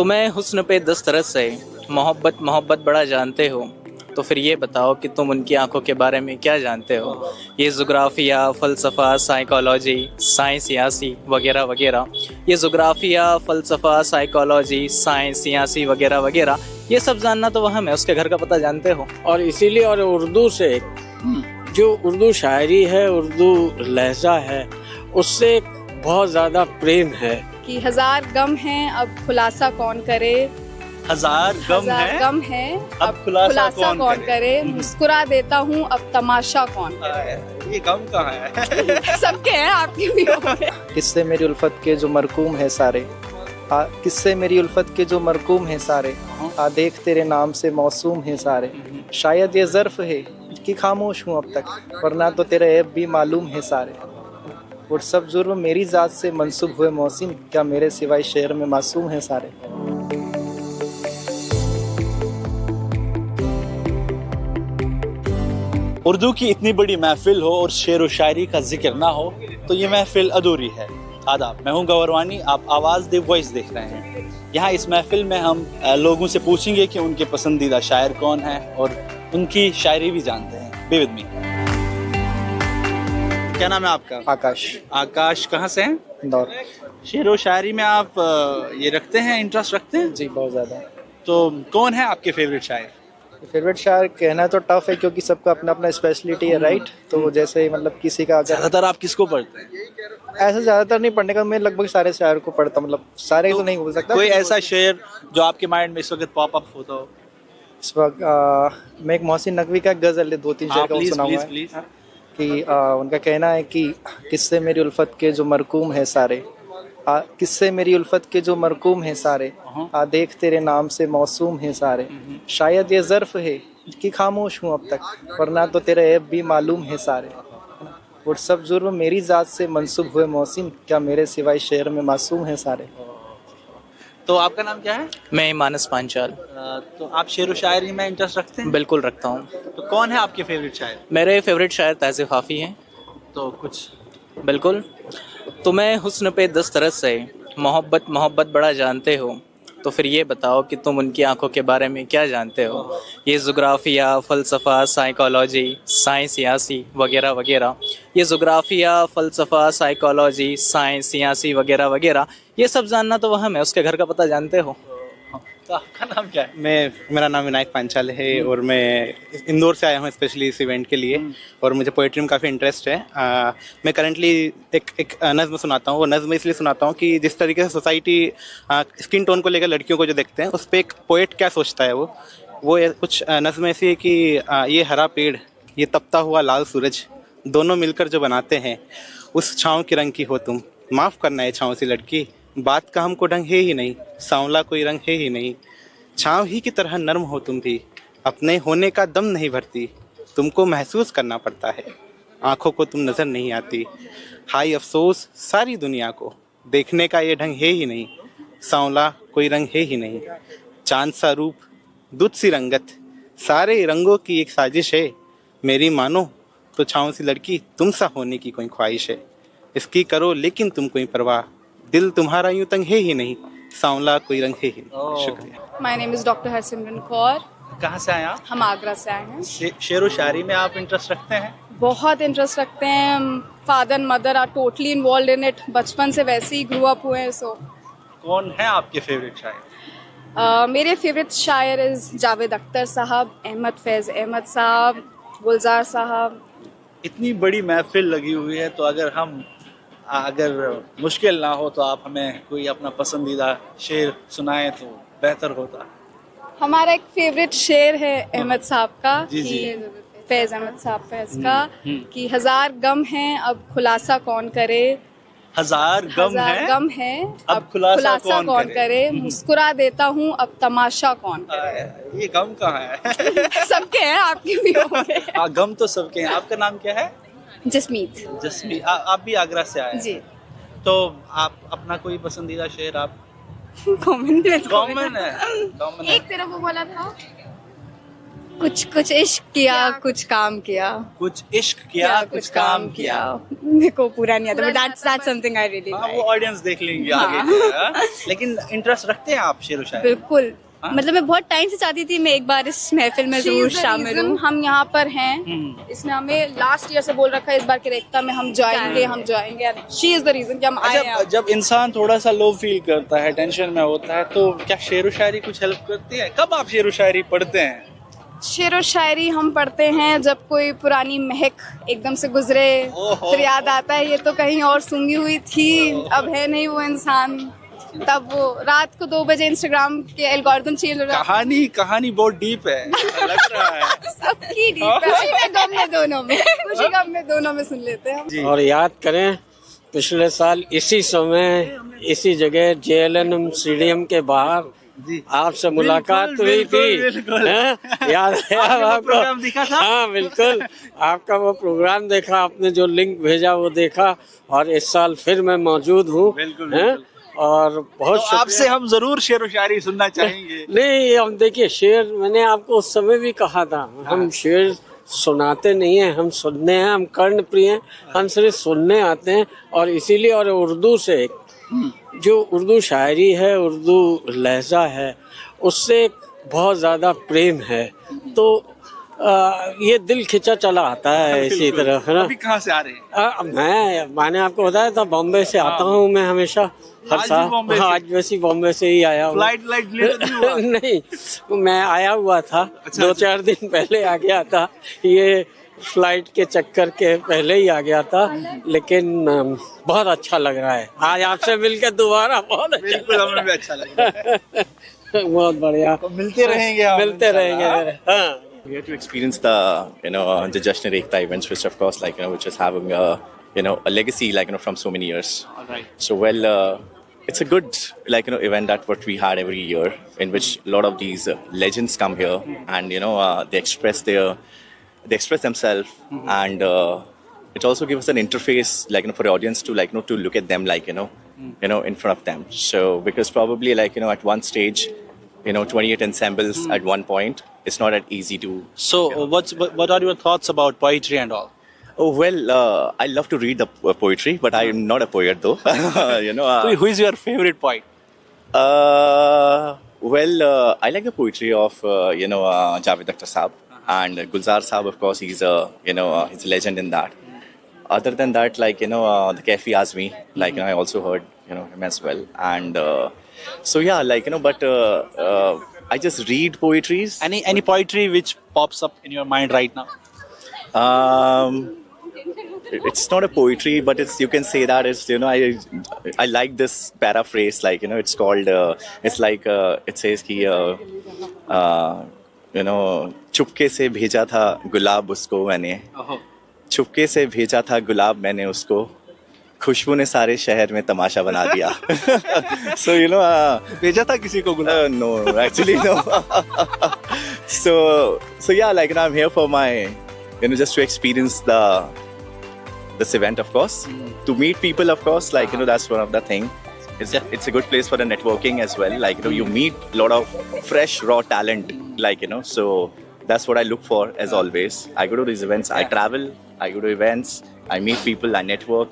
तुम्हें हुस्न पे दस्तरस से मोहब्बत मोहब्बत बड़ा जानते हो, तो फिर ये बताओ कि तुम उनकी आंखों के बारे में क्या जानते हो। ये जुग्राफिया, फ़लसफ़ा, साइकोलॉजी, साइंस, सियासी वगैरह वगैरह। ये जुग्राफिया, फ़लसफ़ा, साइकोलॉजी, साइंस, सियासी वगैरह वगैरह, ये सब जानना तो वहम है, उसके घर का पता जानते हो। और इसीलिए और उर्दू से जो उर्दू शायरी है, उर्दू लहजा है, उससे बहुत ज़्यादा प्रेम है। कि हजार गम हैं अब खुलासा कौन करे, हजार गम है अब खुलासा कौन करे, मुस्कुरा देता हूँ अब तमाशा कौन करे। ये गम कहाँ है? सबके हैं, आपके भी होंगे। किससे मेरी उल्फत के जो मरकूम है सारे, किससे मेरी उल्फत के जो मरकूम है सारे, देख तेरे नाम से मौसूम है सारे। शायद ये ज़र्फ है कि खामोश हूँ अब तक, वरना तो तेरा ऐब भी मालूम है सारे। और सब जुर्म मेरी ज़ात से मंसूब हुए मौसिम, क्या मेरे सिवाय शहर में मासूम है सारे। उर्दू की इतनी बड़ी महफिल हो और शेर व शायरी का जिक्र ना हो तो ये महफिल अधूरी है। आदाब, मैं हूं गौरवानी, आप आवाज़ दे वॉइस देख रहे हैं। यहाँ इस महफिल में हम लोगों से पूछेंगे कि उनके पसंदीदा शायर कौन है और उनकी शायरी भी जानते हैं। Be with me. क्या नाम है आपका? आकाश। आकाश, कहाँ से हैं? इंदौर। शेर व शायरी में आप ये रखते हैं, इंटरेस्ट रखते हैं? जी, बहुत ज़्यादा। तो कौन है आपके फेवरेट शायर? फेवरेट शायर कहना तो टफ है, क्योंकि सबका अपना अपना स्पेशलिटी है, राइट। तो जैसे मतलब किसी का ज़्यादातर आप किसको पढ़ते हैं? ऐसा ज़्यादातर नहीं पढ़ने का, मैं लगभग सारे शायर को पढ़ता, मतलब सारे तो नहीं बोल सकता। कोई ऐसा शेर जो आपके माइंड में इस वक्त पॉप अप होता हो? इस वक्त मैं एक मोहसिन नकवी का गज़ल 2-3 शेर का सुनाऊंगा कि उनका कहना है कि किससे मेरी उल्फत के जो मरकूम है सारे, किससे मेरी उल्फत के जो मरकूम है सारे, देख तेरे नाम से मौसूम है सारे। शायद ये ज़र्फ है कि खामोश हूँ अब तक, वरना तो तेरा ऐब भी मालूम है सारे। और सब जुर्म मेरी ज़ात से मंसूब हुए मौसिम, क्या मेरे सिवाय शहर में मासूम है सारे। तो आपका नाम क्या है? मैं मानस पांचाल। तो आप शेर व शायरी में इंटरेस्ट रखते हैं? बिल्कुल रखता हूँ। तो कौन है आपके फेवरेट शायर? मेरे फेवरेट शायर तहज़ीब हाफ़ी हैं। तो कुछ बिल्कुल। तुम्हें हुस्न पे दस्तरस से मोहब्बत मोहब्बत बड़ा जानते हो, तो फिर ये बताओ कि तुम उनकी आंखों के बारे में क्या जानते हो। ये जुग्राफिया, फ़लसफ़ा, साइकोलॉजी, साइंस, सियासी वगैरह वगैरह। ये जुग्राफिया, फ़लसफ़ा, साइकोलॉजी, साइंस, सियासी वगैरह वगैरह, ये सब जानना तो वहम है, उसके घर का पता जानते हो। तो आपका नाम क्या है? मेरा नाम विनायक पांचाल है और मैं इंदौर से आया हूँ स्पेशली इस इवेंट के लिए, और मुझे पोएट्री में काफ़ी इंटरेस्ट है। मैं करंटली एक नज़्म सुनाता हूँ। वो नज़्म इसलिए सुनाता हूँ कि जिस तरीके से सोसाइटी स्किन टोन को लेकर लड़कियों को जो देखते हैं, उस पर एक पोएट क्या सोचता है। वो कुछ नज़्म ऐसी है कि ये हरा पेड़, ये तपता हुआ लाल सूरज, दोनों मिलकर जो बनाते हैं, उस छाँव के रंग की हो तुम। माफ़ करना है छाँव सी लड़की, बात का हमको ढंग है ही नहीं, सांवला कोई रंग है ही नहीं। छाँव ही की तरह नर्म हो तुम भी, अपने होने का दम नहीं भरती, तुमको महसूस करना पड़ता है, आंखों को तुम नज़र नहीं आती। हाय अफसोस सारी दुनिया को, देखने का ये ढंग है ही नहीं, सांवला कोई रंग है ही नहीं। चांद सा रूप, दूध सी रंगत, सारे रंगों की एक साजिश है। मेरी मानो तो छाँव सी लड़की तुम सा होने की कोई ख्वाहिश है। इसकी करो लेकिन तुम कोई परवाह, दिल तुम्हारा यूं तंग है ही नहीं, सांवला कोई रंग है ही नहीं। शुक्रिया। My name is doctor Harsimran Kaur. कहाँ से आए आप? हम आगरा से आए हैं। शेर व शायरी में आप इंटरेस्ट रखते हैं? बहुत इंटरेस्ट रखते हैं। Father and mother are totally involve in it, बचपन से वैसे ही ग्रो अप हुए हैं। सो कौन है आपके फेवरेट शायर? मेरे फेवरेट शायर इज जावेद अख्तर साहब, अहमद फैज़ अहमद साहब, गुलजार साहब। इतनी बड़ी महफिल लगी हुई है, तो अगर मुश्किल ना हो तो आप हमें कोई अपना पसंदीदा शेर सुनाएं तो बेहतर होता। हमारा एक फेवरेट शेर है अहमद साहब का, जी जी। फैज़ अहमद साहब फैज़ का, कि हजार गम हैं अब खुलासा कौन करे, हजार गम है अब खुलासा कौन करे, मुस्कुरा देता हूँ अब तमाशा कौन करे। ये गम कहाँ है? सबके हैं, आपके भी होंगे। गम तो सबके हैं। आपका नाम क्या है? जसमीत। जसमीत। आप भी आगरा से आए हैं? जी। तो आप अपना कोई पसंदीदा शेर आप? कॉमन है। कॉमन है। एक तरफ वो बोला था कुछ कुछ इश्क किया कुछ काम किया कुछ इश्क किया कुछ काम किया। मेरे को पूरा नहीं आता, that's something I really हाँ, like. वो ऑडियंस देख लेंगे आगे के, हाँ? लेकिन इंटरेस्ट रखते हैं आप शेर व शायरी? बिल्कुल, मतलब मैं बहुत टाइम से चाहती थी मैं एक बार इस महफिल में जरूर शामिल हूँ. हम यहाँ पर हैं, इसने हमें लास्ट ईयर से बोल रखा है इस बार के रेख्ता में हम जाएंगे. शी इज द रीजन कि हम आए हैं. जब इंसान थोड़ा सा लो फील करता है, टेंशन में होता है, तो क्या शेर व शायरी कुछ हेल्प करती है? कब आप शेर व शायरी पढ़ते हैं? शेर और शायरी हम पढ़ते हैं जब कोई पुरानी महक एकदम से गुजरे, फिर याद आता है ये तो कहीं और सूंघी हुई थी, अब है नहीं वो इंसान. तब वो रात को 2 बजे इंस्टाग्राम के एल्गोरिथम चेंज हो जाता है. कहानी बहुत डीप है, लग रहा है. सबकी डीप है. खुशी में गम में दोनों में, खुशी गम में दोनों में सुन लेते हैं हम. और याद करें पिछले साल इसी समय इसी जगह JLNM स्टेडियम के बाहर आपसे मुलाकात हुई थी. हैं? याद है आपको? प्रोग्राम दिखा था? हाँ बिल्कुल, आपका वो प्रोग्राम देखा, आपने जो लिंक भेजा वो देखा, और इस साल फिर मैं मौजूद हूँ. हैं? और बहुत तो आपसे हम जरूर शेर व शायरी सुनना चाहेंगे. नहीं, हम देखिए शेर मैंने आपको उस समय भी कहा था, हम शेर सुनाते नहीं हैं, हम सुनने हैं, हम कर्ण प्रिय हैं, हम सिर्फ सुनने आते हैं. और इसीलिए और उर्दू से जो उर्दू शायरी है, उर्दू लहजा है, उससे बहुत ज़्यादा प्रेम है. तो ये दिल खिंचा चला आता है इसी तरह, है ना. अभी कहाँ से आ रहे हैं? मैंने आपको बताया था बॉम्बे से आता हूँ मैं हमेशा हर आज भी साल. बॉम्बे से? हाँ, आज वैसे बॉम्बे से ही आया हूँ. फ्लाइट लेट नहीं हुआ? नहीं, मैं आया हुआ था. अच्छा, 2-4 दिन पहले आ गया था. ये फ्लाइट के चक्कर के पहले ही आ गया था, लेकिन बहुत अच्छा लग रहा है आज आपसे मिलकर दोबारा. बहुत अच्छा, बिल्कुल हमें भी अच्छा लग रहा है. बहुत बढ़िया. तो मिलते रहेंगे हम, मिलते रहेंगे. हाँ. We had to experience the the Jashn-e-Rekhta events, which of course which is having a legacy from so many years. All right. So it's a good event that what we had every year, in which a lot of these legends come here and they express themselves, and it also gives us an interface for the audience to to look at them in front of them. So because probably at one stage 28 ensembles at one point, it's not that easy to. So what are your thoughts about poetry and all? Oh well, I love to read the poetry, but I am not a poet though. Who is your favorite poet? I like the poetry of Javed Akhtar Saab, and Gulzar Saab, of course, he's a he's a legend in that. Other than that, the Kafi Azmi, I also heard him as well, and so yeah, but I just read poetries. Any poetry which pops up in your mind right now? It's not a poetry, but you can say that it's I like this paraphrase, it's called it's it says कि चुपके से भेजा था गुलाब उसको मैंने, चुपके से भेजा था गुलाब मैंने उसको, खुशबू ने सारे शहर में तमाशा बना दिया. So भेजा था किसी को गुलाब? No, actually no. So yeah, I'm here for my just to experience this event, of course, to meet people, of course, that's one of the thing. It's a good place for the networking as well. You meet a lot of fresh raw talent, so that's what I look for as always. I go to these events, I travel, I go to events, I meet people, I network.